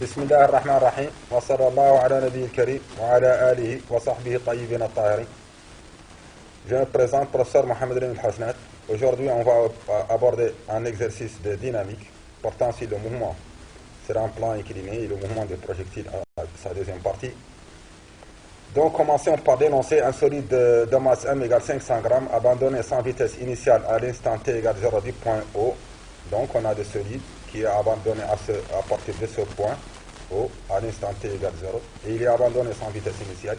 بسم الله الرحمن الرحيم وصلى الله على نبي الكريم وعلى آله وصحبه الطيبين الطاهرين. Je me présente, professeur Mohamed Remy Hasnat. Aujourd'hui, on va aborder un exercice de dynamique portant sur le mouvement sur un plan incliné et le mouvement des projectiles à sa deuxième partie. Donc, commençons par dénoncer un solide de masse m égale 500 grammes abandonné sans vitesse initiale à l'instant t égale 0 du point O. Donc, on a des solides qui est abandonné à partir de ce point O à l'instant t égale 0 et il est abandonné sans vitesse initiale.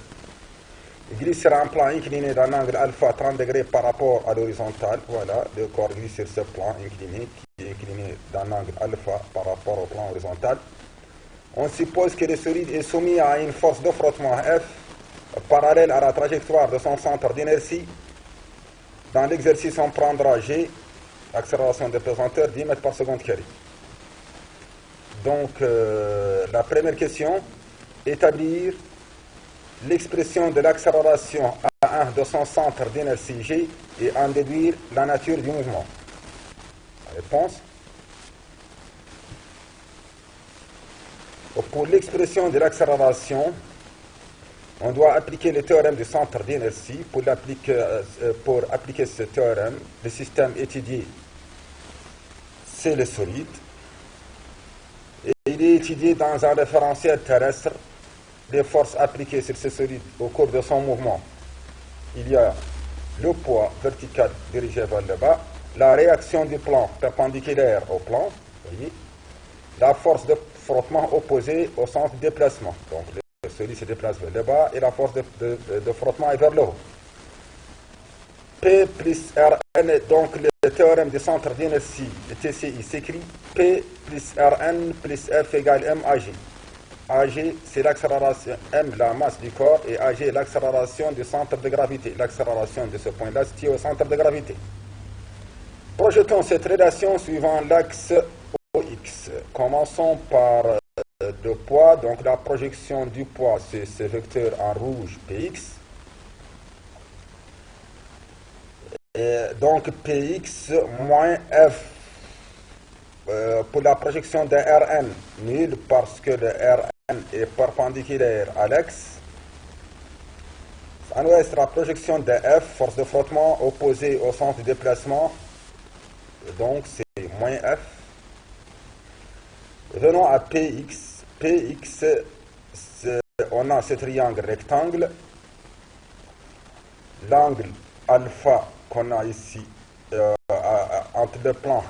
Il glisse sur un plan incliné d'un angle alpha 30 degrés par rapport à l'horizontale. Voilà, le corps glisse sur ce plan incliné qui est incliné d'un angle alpha par rapport au plan horizontal. On suppose que le solide est soumis à une force de frottement F parallèle à la trajectoire de son centre d'inertie. Dans l'exercice, on prendra G, accélération de pesanteur, 10 mètres par seconde carré. Donc, la première question, établir l'expression de l'accélération A1 de son centre d'inertie G et en déduire la nature du mouvement. La réponse. Pour l'expression de l'accélération, on doit appliquer le théorème du centre d'inertie. Pour appliquer ce théorème, le système étudié, c'est le solide. Et il est étudié dans un référentiel terrestre. Les forces appliquées sur ce solide au cours de son mouvement. Il y a le poids vertical dirigé vers le bas, la réaction du plan perpendiculaire au plan, voyez, la force de frottement opposée au sens de déplacement. Donc le solide se déplace vers le bas et la force de frottement est vers le haut. P plus Rn, donc le théorème du centre d'inertie, le TCI, s'écrit P plus Rn plus F égale MAG. AG, c'est l'accélération, M, la masse du corps, et AG, l'accélération du centre de gravité. L'accélération de ce point-là se tient au centre de gravité. Projetons cette relation suivant l'axe OX. Commençons par le poids. Donc la projection du poids, c'est ce vecteur en rouge, PX. Et donc PX moins F. Pour la projection de Rn, nul parce que le Rn est perpendiculaire à l'axe. Ça nous reste la projection de F, force de frottement opposée au sens du déplacement. Donc c'est moins F. Venons à Px. Px, on a ce triangle rectangle. L'angle alpha qu'on a ici entre le plan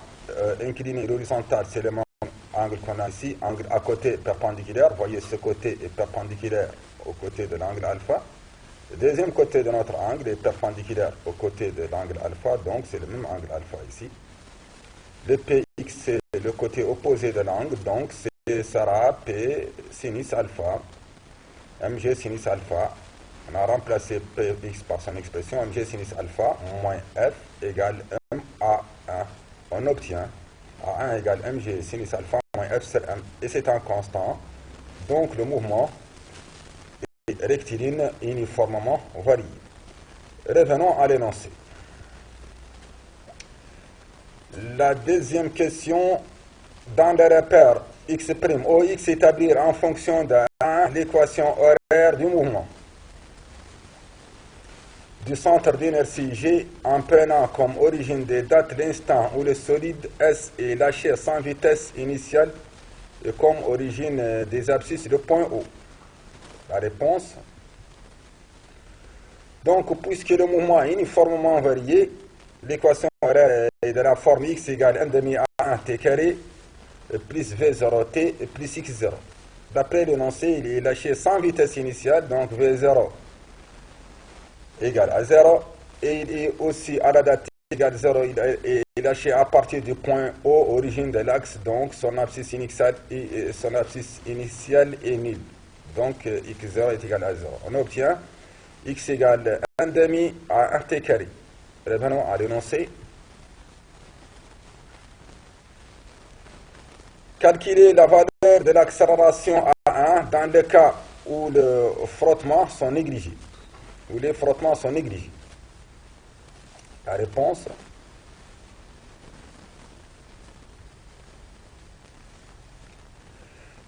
incliné et l'horizontal, c'est le même angle qu'on a ici, angle à côté perpendiculaire. Vous voyez, ce côté est perpendiculaire au côté de l'angle alpha. Le deuxième côté de notre angle est perpendiculaire au côté de l'angle alpha, donc c'est le même angle alpha ici. Le Px, c'est le côté opposé de l'angle, donc ce sera P sinus alpha, Mg sinus alpha. On a remplacé Px par son expression Mg sinus alpha moins F égale M A1. On obtient A1 égale Mg sinus alpha moins F sur M. Et c'est un constant. Donc le mouvement est rectiligne uniformément varié. Revenons à l'énoncé. La deuxième question, dans le repère x', OX, établir en fonction de 1 l'équation horaire du mouvement du centre d'inertie G en prenant comme origine des dates l'instant où le solide S est lâché sans vitesse initiale et comme origine des abscisses le point O. La réponse. Donc, puisque le mouvement est uniformément varié, l'équation horaire est de la forme x égale 1 demi A1 t carré plus V0t plus x0. D'après l'énoncé, il est lâché sans vitesse initiale, donc V0 égale à 0, et il est aussi à la date t égale 0, il est lâché à partir du point O, origine de l'axe, donc son abscisse initiale est nulle. Donc x0 est égal à 0. On obtient x égale 1 demi à 1 t carré. Revenons à l'énoncé. Calculer la valeur de l'accélération A1 dans le cas où le frottement sont négligés. Où les frottements sont négligés. La réponse.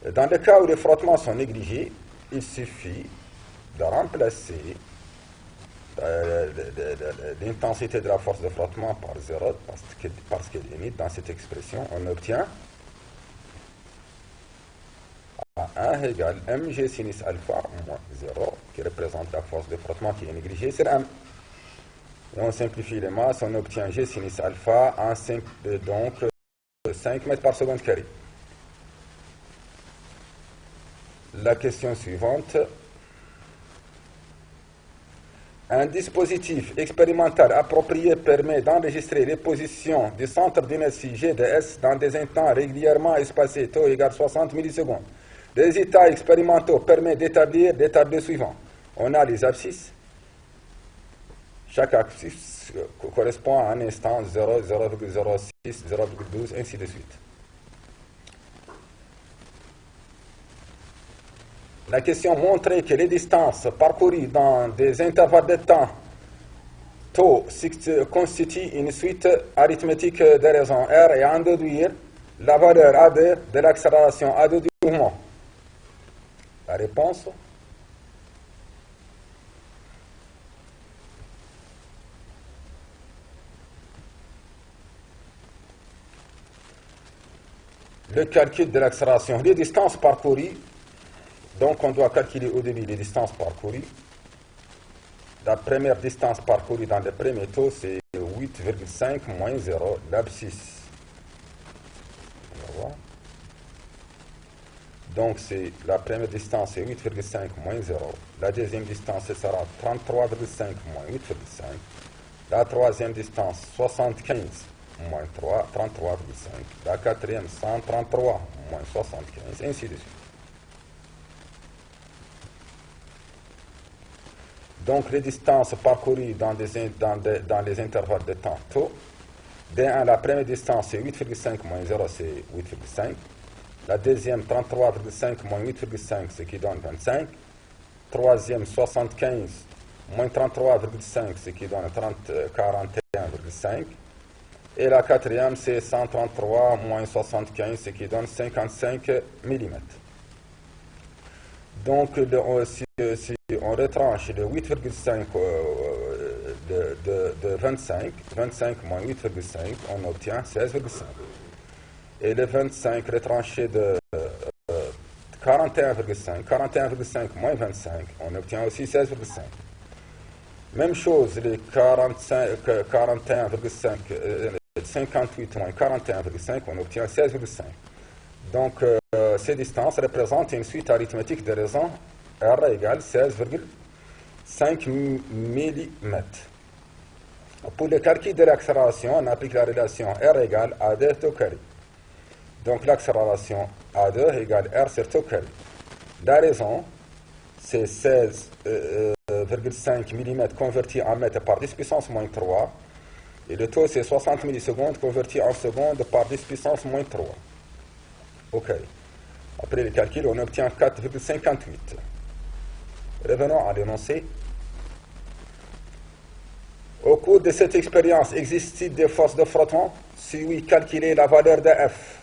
Dans le cas où les frottements sont négligés, il suffit de remplacer l'intensité de la force de frottement par 0 parce qu'elle est mise dans cette expression. On obtient à 1 égale mg sinus alpha moins 0 qui représente la force de frottement qui est négligée sur m. Et on simplifie les masses, on obtient g sinus alpha en 5, donc 5 mètres par seconde carré. La question suivante. Un dispositif expérimental approprié permet d'enregistrer les positions du centre d'inertie G de S dans des instants régulièrement espacés, taux égale 60 millisecondes. Les résultats expérimentaux permettent d'établir les tableaux suivants. On a les abscisses. Chaque abscisse correspond à un instant 0, 0,06, 0,12, ainsi de suite. La question montrait que les distances parcourues dans des intervalles de temps taux constituent une suite arithmétique de raisons R et en déduire la valeur A2 de l'accélération A2 du mouvement. La réponse? Le calcul de l'accélération. Les distances parcourues. Donc, on doit calculer au début les distances parcourues. La première distance parcourue dans le premier taux, c'est 8,5 moins 0, l'abscisse. On va voir. Donc, la première distance, c'est 8,5 moins 0. La deuxième distance, ce sera 33,5 moins 8,5. La troisième distance, 75 moins 3, 33,5. La quatrième, 133 moins 75, ainsi de suite. Donc, les distances parcourues dans les intervalles de temps taux. D1, la première distance, c'est 8,5 moins 0, c'est 8,5. La deuxième, 33,5 moins 8,5, ce qui donne 25. Troisième, 75 moins 33,5, ce qui donne 41,5. Et la quatrième, c'est 133 moins 75, ce qui donne 55 mm. Donc, si on retranche le 8,5 de 25, 25 moins 8,5, on obtient 16,5. Et le 25 retranché de 41,5, 41,5 moins 25, on obtient aussi 16,5. Même chose, les 41,5, 58 moins 41,5, on obtient 16,5. Donc, ces distances représentent une suite arithmétique de raisons R égale 16,5 mm. Pour le calcul de l'accélération, on applique la relation R égale A2 tau carré. Donc, l'accélération A2 égale R sur tau carré. La raison, c'est 16,5 mm converti en mètres par 10 puissance moins 3. Et le taux, c'est 60 millisecondes converti en secondes par 10 puissance moins 3. OK. Après le calcul, on obtient 4,58. Revenons à l'énoncé. Au cours de cette expérience, existe-t-il des forces de frottement? Si oui, calculez la valeur de F.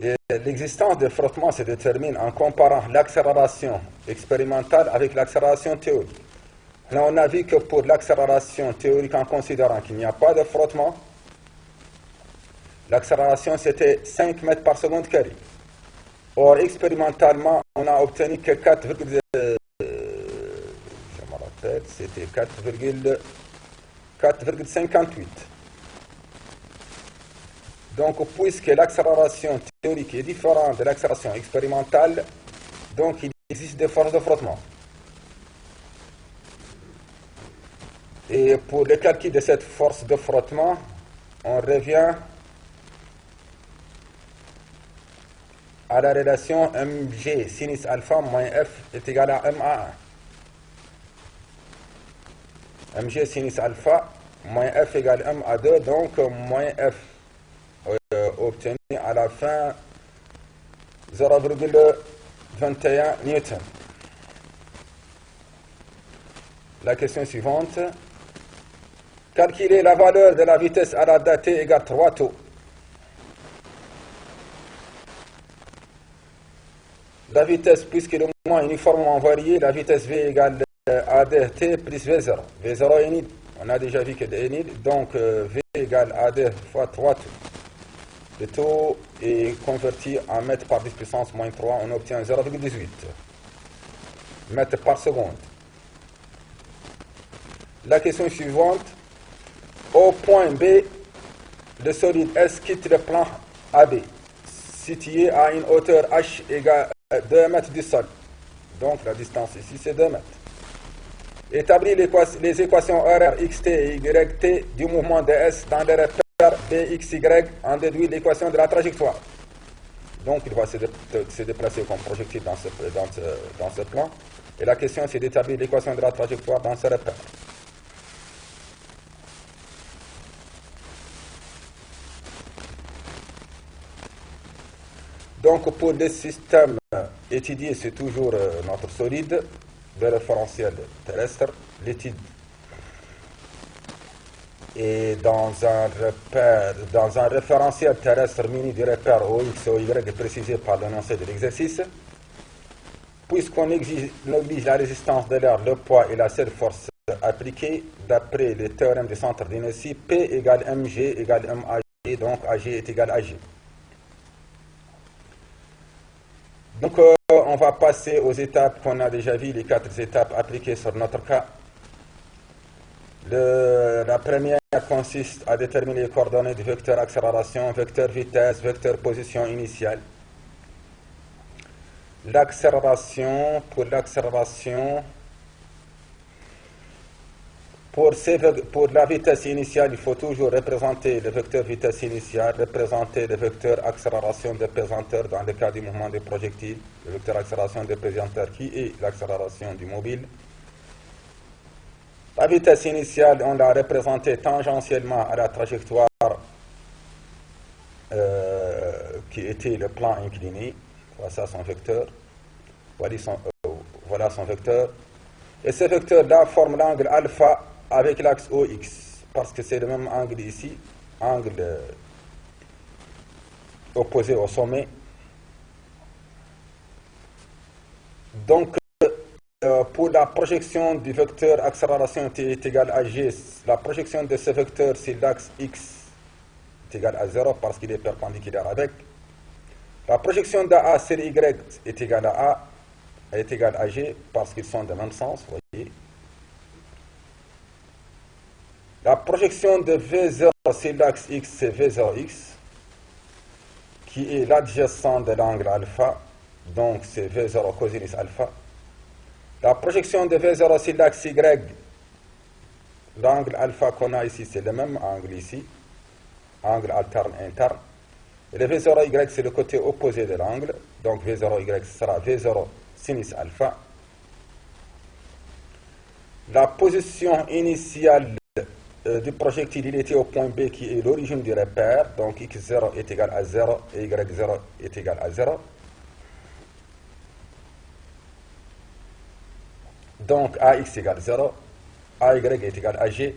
Et l'existence de frottement se détermine en comparant l'accélération expérimentale avec l'accélération théorique. Là, on a vu que pour l'accélération théorique, en considérant qu'il n'y a pas de frottement, l'accélération c'était 5 mètres par seconde carré. Or, expérimentalement, on a obtenu que 4, je me rappelle, c'était 4,58. Donc, puisque l'accélération théorique est différente de l'accélération expérimentale, donc il existe des forces de frottement. Et pour le calcul de cette force de frottement, on revient à la relation mg sinus alpha moins f est égal à m à 1. Mg sinus alpha moins f égale m à 2, donc moins f obtenu à la fin 0,21 newton. La question suivante. Calculer la valeur de la vitesse à la date t égale 3 taux. La vitesse, puisque le mouvement est uniformément varié, la vitesse v égale AD plus V0. V0 est nul. On a déjà vu que est nul. Donc V égale AD fois 3 taux. Le taux est converti en mètres par 10 puissance moins 3. On obtient 0,18 mètres par seconde. La question suivante. Au point B, le solide S quitte le plan AB, situé à une hauteur h égale 2 mètres du sol. Donc la distance ici c'est 2 mètres. Établis les équations horaires xt et yt du mouvement de S dans les repères bxy, en déduit l'équation de la trajectoire. Donc il va se déplacer comme projectile dans ce plan. Et la question c'est d'établir l'équation de la trajectoire dans ce repère. Donc pour les systèmes étudiés, c'est toujours notre solide, le référentiel terrestre, l'étude. Et dans un référentiel terrestre muni du repère OX et OY précisé par l'énoncé de l'exercice, puisqu'on néglige la résistance de l'air, le poids et la seule force appliquée, d'après le théorème du centre d'inertie, P égale mg égale mag, donc ag est égal à g. Donc on va passer aux étapes qu'on a déjà vues, les 4 étapes appliquées sur notre cas. La première consiste à déterminer les coordonnées du vecteur accélération, vecteur vitesse, vecteur position initiale. L'accélération, pour la vitesse initiale, il faut toujours représenter le vecteur vitesse initiale, représenter le vecteur accélération de pesanteur dans le cas du mouvement des projectiles, le vecteur accélération de pesanteur qui est l'accélération du mobile. La vitesse initiale, on l'a représentée tangentiellement à la trajectoire qui était le plan incliné. Voilà son vecteur. Voilà son vecteur. Et ce vecteur-là forme l'angle alpha avec l'axe OX, parce que c'est le même angle ici, angle opposé au sommet. Donc, pour la projection du vecteur accélération t est égal à g, la projection de ce vecteur sur l'axe x est égale à 0 parce qu'il est perpendiculaire avec. La projection de a sur y est égale à a, est égale à g parce qu'ils sont de même sens, voyez. La projection de V0 sur l'axe x, c'est V0x, qui est l'adjacent de l'angle alpha, donc c'est V0 cosinus alpha. La projection de V0 sur l'axe y, l'angle alpha qu'on a ici, c'est le même angle ici, angle alterne interne. Et le V0y, c'est le côté opposé de l'angle, donc V0y sera V0 sinus alpha. La position initiale du projectile, il était au point B qui est l'origine du repère, donc x0 est égal à 0 et y0 est égal à 0. Donc ax égale 0, ay est égal à g,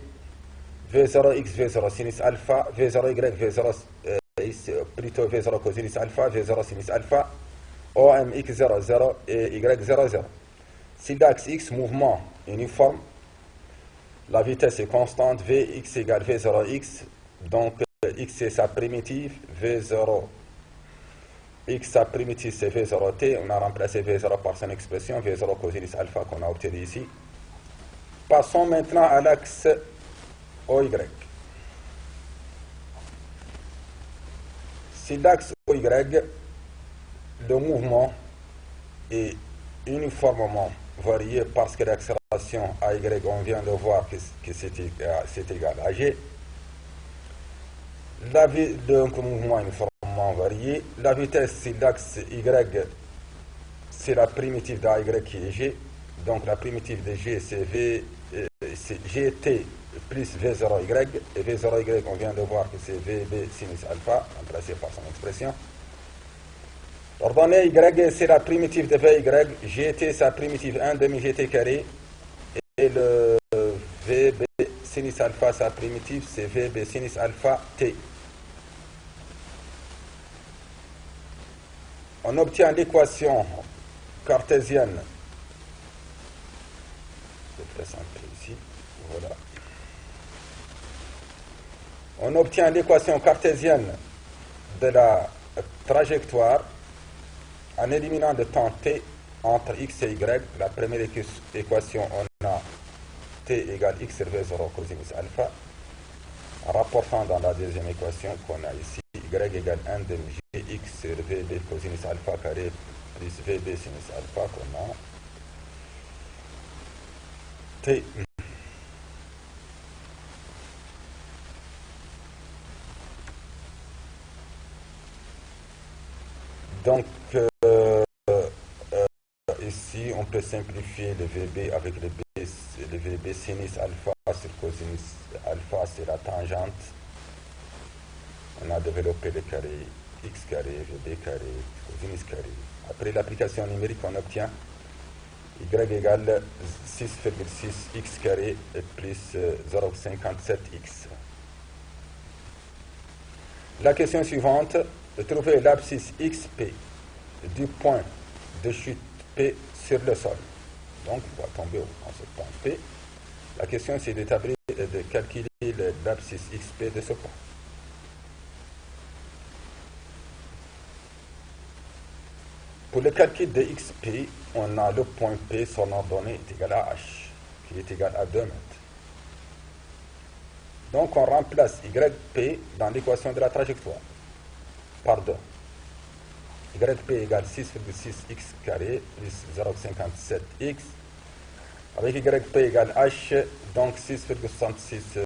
v0x, v0 sinus alpha, v0y, v0, plutôt v0 cosinus alpha, v0 sinus alpha, om x0, 0 et y0, 0. Si l'axe x, mouvement uniforme, la vitesse est constante, Vx égale V0x, donc x c'est sa primitive, V0, x sa primitive c'est V0t, on a remplacé V0 par son expression, V0 cosinus alpha qu'on a obtenu ici. Passons maintenant à l'axe OY. Si l'axe OY, le mouvement est uniformément varié parce que l'accélération AY, on vient de voir que c'est égal à G. Donc, le mouvement est uniformément varié. La vitesse, c'est l'axe Y, c'est la primitive d'AY qui est G. Donc, la primitive de G, c'est GT plus V0Y. Et V0Y, on vient de voir que c'est VB sinus alpha, remplacé par son expression. L'ordonnée Y, c'est la primitive de VY, GT, c'est la primitive 1 demi GT carré, et le VB, sinus alpha, sa primitive, c'est VB sinus alpha T. On obtient l'équation cartésienne. Je vais faire simple ici. Voilà. On obtient l'équation cartésienne de la trajectoire en éliminant le temps t entre x et y. La première équation, on a t égale x sur v0 cosinus alpha. En rapportant dans la deuxième équation qu'on a ici, y égale 1 demi gx sur vb cosinus alpha carré plus vb sinus alpha qu'on a t. Donc, ici, on peut simplifier le VB avec le VB sinus alpha sur cosinus alpha, c'est la tangente. On a développé le carré x carré, VB carré, cosinus carré. Après l'application numérique, on obtient y égale 6,6 x carré plus 0,57x. La question suivante, de trouver l'abscisse XP du point de chute P sur le sol. Donc, on va tomber en ce point P. La question, c'est d'établir et de calculer l'abscisse XP de ce point. Pour le calcul de XP, on a le point P, son ordonnée est égal à H, qui est égal à 2 mètres. Donc, on remplace YP dans l'équation de la trajectoire par 2. YP égale 6,6x carré plus 0,57x. Avec YP égale H, donc 6,66,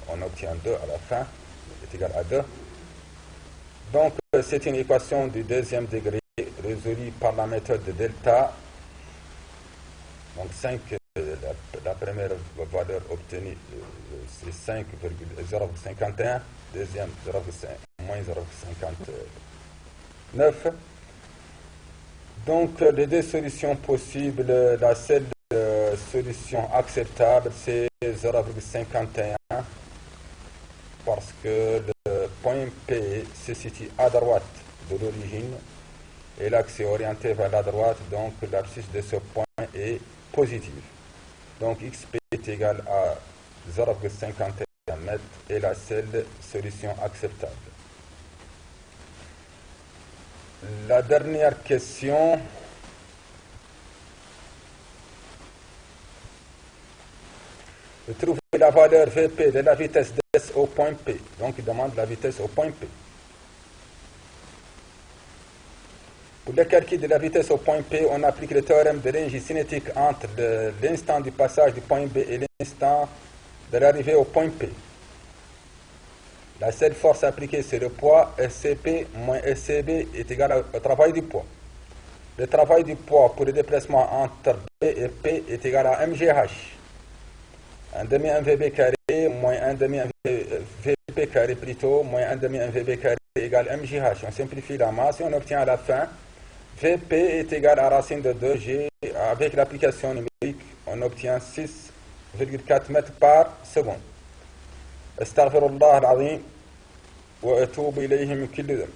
on obtient 2 à la fin, est égal à 2. Donc, c'est une équation du deuxième degré résolue par la méthode de delta. Donc, 5, la première valeur obtenue, c'est 5,051, deuxième, moins 0,59. Donc, les deux solutions possibles, la seule solution acceptable, c'est 0,51, parce que le point P se situe à droite de l'origine et l'axe est orienté vers la droite, donc l'abscisse de ce point est positive. Donc XP est égal à 0,51 mètres et la seule solution acceptable. La dernière question. Trouver la valeur Vp de la vitesse d'S au point P. Donc, il demande la vitesse au point P. Pour le calcul de la vitesse au point P, on applique le théorème de l'énergie cinétique entre l'instant du passage du point B et l'instant de l'arrivée au point P. La seule force appliquée, c'est le poids. SCP moins SCB est égal au travail du poids. Le travail du poids pour le déplacement entre B et P est égal à MGH. 1 demi MVB carré moins 1 demi VP carré plutôt, moins 1 demi MVB carré égale MGH. On simplifie la masse et on obtient à la fin VP est égal à racine de 2G. Avec l'application numérique, on obtient 6,4 mètres par seconde. استغفر الله العظيم وأتوب إليه من كل ذنب.